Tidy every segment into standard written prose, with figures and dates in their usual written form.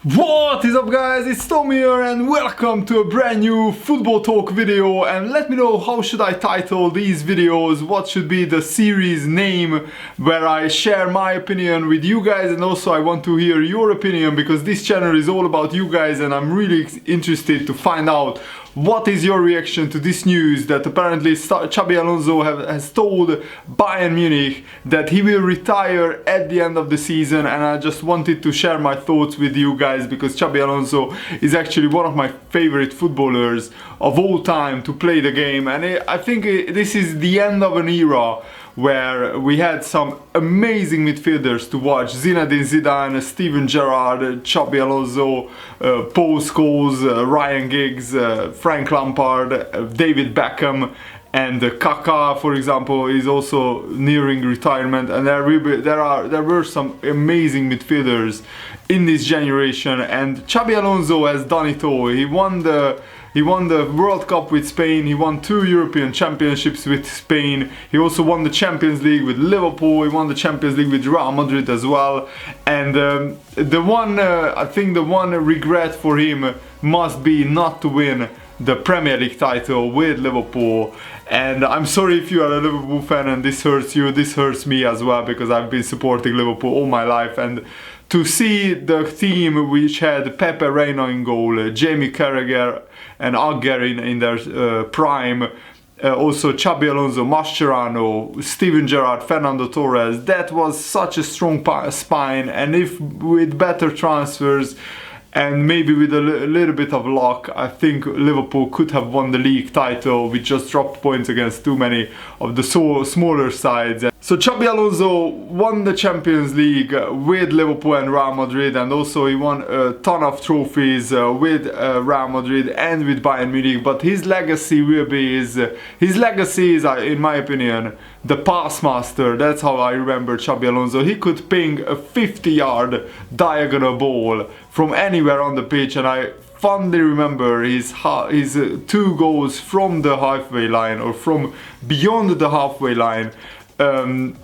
What is up, guys? It's Tom here and welcome to a brand new football talk video. And let me know, how should I title these videos? What should be the series name where I share my opinion with you guys, and also I want to hear your opinion because this channel is all about you guys and I'm really interested to find out what is your reaction to this news that apparently Xabi Alonso has told Bayern Munich that he will retire at the end of the season, and I just wanted to share my thoughts with you guys because Xabi Alonso is actually one of my favorite footballers of all time to play the game, and I think this is the end of an era where we had some amazing midfielders to watch: Zinedine Zidane, Steven Gerrard, Xabi Alonso, Paul Scholes, Ryan Giggs, Frank Lampard, David Beckham, and Kaká, for example, is also nearing retirement. And there were some amazing midfielders in this generation, and Xabi Alonso has done it all. He won the World Cup with Spain, he won 2 European Championships with Spain, he also won the Champions League with Liverpool, he won the Champions League with Real Madrid as well, and I think the one regret for him must be not to win the Premier League title with Liverpool. And I'm sorry if you are a Liverpool fan and this hurts you, this hurts me as well because I've been supporting Liverpool all my life, and to see the team which had Pepe Reina in goal, Jamie Carragher and Agger in their prime, also Xabi Alonso, Mascherano, Steven Gerrard, Fernando Torres, that was such a strong spine, and if with better transfers and maybe with a little bit of luck, I think Liverpool could have won the league title. We just dropped points against too many of the smaller sides. So Xabi Alonso won the Champions League with Liverpool and Real Madrid, and also he won a ton of trophies with Real Madrid and with Bayern Munich. But his legacy is, in my opinion, the pass master. That's how I remember Xabi Alonso. He could ping a 50-yard diagonal ball from anywhere on the pitch, and I fondly remember his 2 goals from the halfway line or from beyond the halfway line. And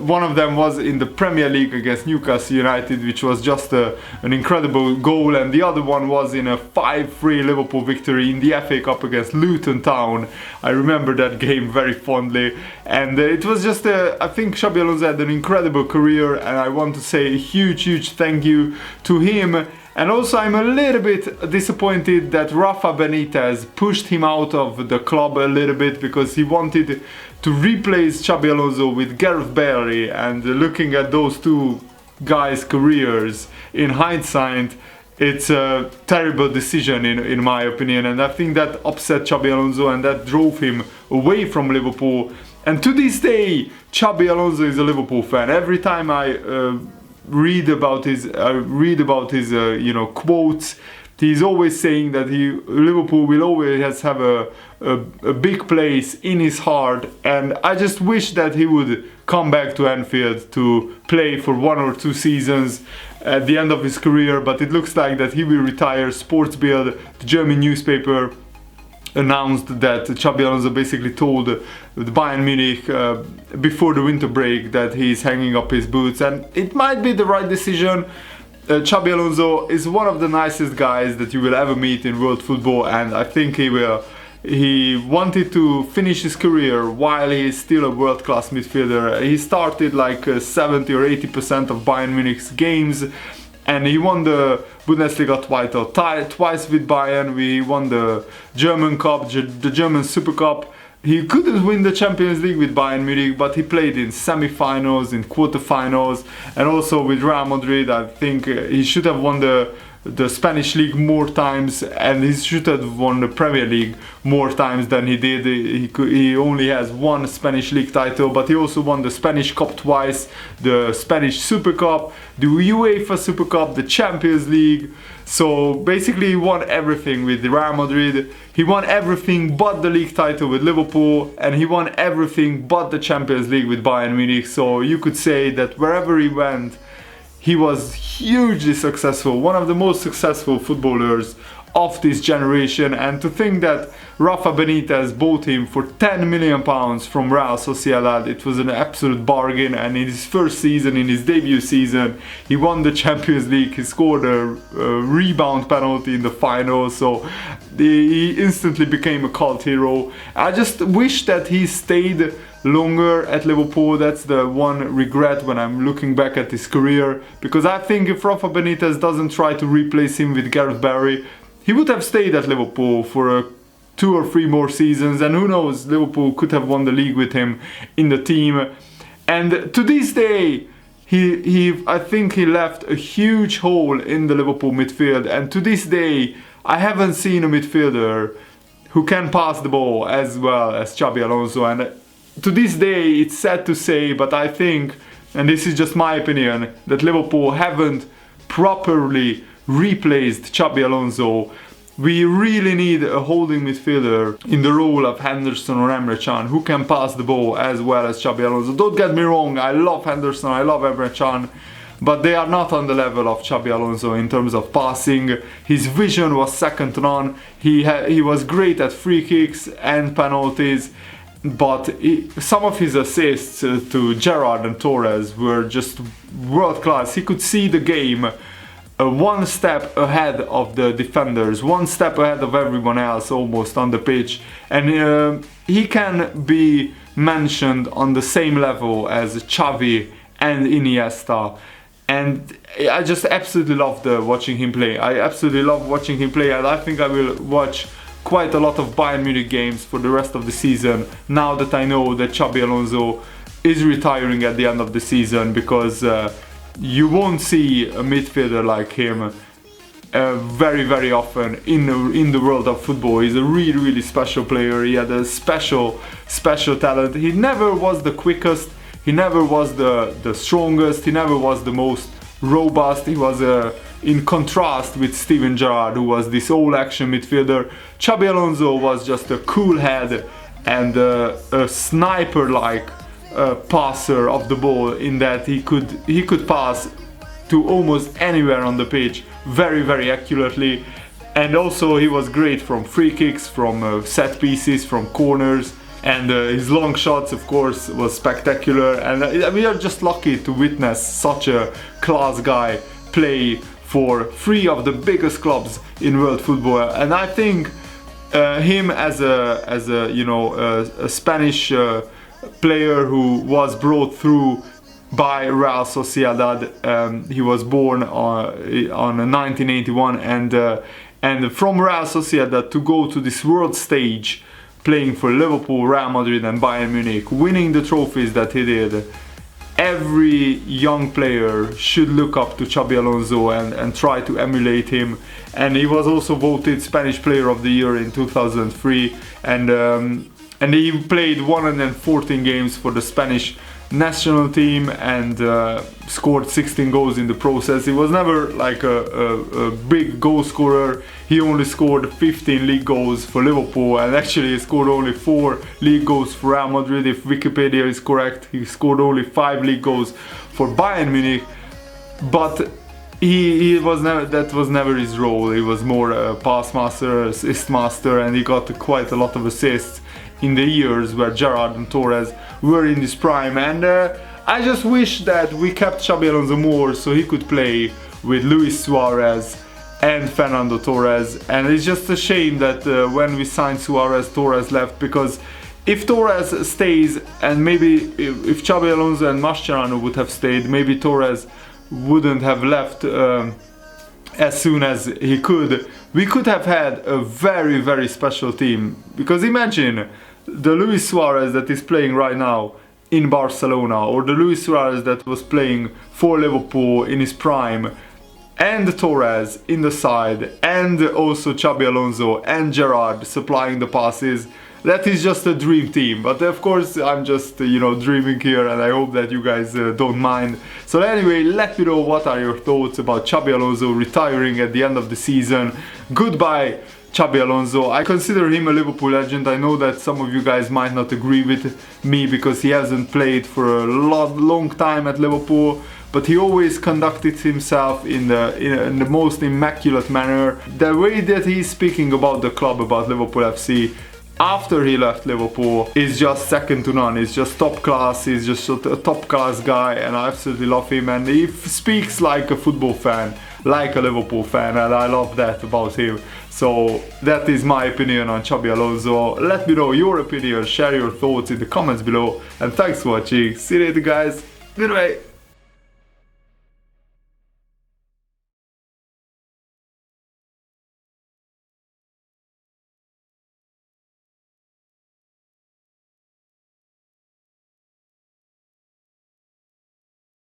one of them was in the Premier League against Newcastle United, which was just an incredible goal, and the other one was in a 5-3 Liverpool victory in the FA Cup against Luton Town. I remember that game very fondly, and it was just I think Xabi Alonso had an incredible career, and I want to say a huge thank you to him. And also I'm a little bit disappointed that Rafa Benitez pushed him out of the club a little bit because he wanted to replace Xabi Alonso with Gareth Bale, and looking at those two guys' careers in hindsight, it's a terrible decision in my opinion, and I think that upset Xabi Alonso and that drove him away from Liverpool. And to this day, Xabi Alonso is a Liverpool fan. Every time I read about his quotes, he's always saying that Liverpool will always have a big place in his heart, and I just wish that he would come back to Anfield to play for 1 or 2 seasons at the end of his career, but it looks like that he will retire. Sports Bild, the German newspaper, announced that Xabi Alonso basically told the Bayern Munich before the winter break that he's hanging up his boots, and it might be the right decision. Xabi Alonso is one of the nicest guys that you will ever meet in world football, and I think he wanted to finish his career while he's still a world-class midfielder. He started like 70 or 80% of Bayern Munich's games, and he won the Bundesliga title twice with Bayern. We won the German Cup, the German Super Cup. He couldn't win the Champions League with Bayern Munich, but he played in semi-finals, in quarter-finals, and also with Real Madrid. I think he should have won the Spanish League more times, and he should have won the Premier League more times than he did. He only has 1 Spanish League title, but he also won the Spanish Cup twice, the Spanish Super Cup, the UEFA Super Cup, the Champions League. So basically he won everything with Real Madrid. He won everything but the league title with Liverpool, and he won everything but the Champions League with Bayern Munich. So you could say that wherever he went, he was hugely successful, one of the most successful footballers of this generation, and to think that Rafa Benitez bought him for £10 million from Real Sociedad, it was an absolute bargain. And in his first season, in his debut season, he won the Champions League, he scored a rebound penalty in the final, so he instantly became a cult hero. I just wish that he stayed longer at Liverpool. That's the one regret when I'm looking back at his career, because I think if Rafa Benitez doesn't try to replace him with Gareth Barry, he would have stayed at Liverpool for 2 or 3 more seasons, and who knows, Liverpool could have won the league with him in the team. And to this day, I think he left a huge hole in the Liverpool midfield, and to this day I haven't seen a midfielder who can pass the ball as well as Xabi Alonso. And to this day, it's sad to say, but I think, and this is just my opinion, that Liverpool haven't properly replaced Xabi Alonso. We really need a holding midfielder in the role of Henderson or Emre Can, who can pass the ball as well as Xabi Alonso. Don't get me wrong, I love Henderson, I love Emre Can, but they are not on the level of Xabi Alonso in terms of passing. His vision was second to none. He was great at free kicks and penalties, but some of his assists to Gerrard and Torres were just world class. He could see the game one step ahead of the defenders, one step ahead of everyone else almost on the pitch, and he can be mentioned on the same level as Xavi and Iniesta. And I just absolutely loved watching him play. I absolutely love watching him play, and I think I will watch quite a lot of Bayern Munich games for the rest of the season, now that I know that Xabi Alonso is retiring at the end of the season, because you won't see a midfielder like him very, very often in the world of football. He's a really, really special player. He had a special talent. He never was the quickest, he never was the strongest, he never was the most robust. He was in contrast with Steven Gerrard, who was this all-action midfielder. Xabi Alonso was just a cool head and a sniper-like passer of the ball, in that he could pass to almost anywhere on the pitch very, very accurately. And also he was great from free kicks, from set pieces, from corners, and his long shots, of course, was spectacular. And we are just lucky to witness such a class guy play for 3 of the biggest clubs in world football. And I think him as a you know a Spanish player who was brought through by Real Sociedad. He was born on 1981, and from Real Sociedad to go to this world stage, playing for Liverpool, Real Madrid and Bayern Munich, winning the trophies that he did. Every young player should look up to Xabi Alonso and try to emulate him. And he was also voted Spanish Player of the Year in 2003, and he played 114 games for the Spanish national team and scored 16 goals in the process. He was never like a big goal scorer. He only scored 15 league goals for Liverpool, and actually he scored only 4 league goals for Real Madrid. If Wikipedia is correct, he scored only 5 league goals for Bayern Munich. But that was never his role. He was more a pass master, assist master, and he got quite a lot of assists in the years where Gerrard and Torres were in his prime. And I just wish that we kept Xabi Alonso more, so he could play with Luis Suarez and Fernando Torres. And it's just a shame that when we signed Suarez, Torres left, because if Torres stays, and maybe if Xabi Alonso and Mascherano would have stayed, maybe Torres wouldn't have left as soon as he could. We could have had a very, very special team, because imagine the Luis Suarez that is playing right now in Barcelona, or the Luis Suarez that was playing for Liverpool in his prime, and Torres in the side, and also Xabi Alonso and Gerrard supplying the passes. That is just a dream team. But of course I'm just dreaming here, and I hope that you guys don't mind. So anyway, let me know what are your thoughts about Xabi Alonso retiring at the end of the season. Goodbye Xabi Alonso. I consider him a Liverpool legend. I know that some of you guys might not agree with me because he hasn't played for a long time at Liverpool, but he always conducted himself in the most immaculate manner. The way that he's speaking about the club, about Liverpool FC, after he left Liverpool is just second to none. He's just top class. He's just a top class guy, and I absolutely love him. And he speaks like a football fan, like a Liverpool fan, and I love that about him. So that is my opinion on Xabi Alonso. Let me know your opinion, share your thoughts in the comments below, and thanks for watching. See you later, guys. Goodbye.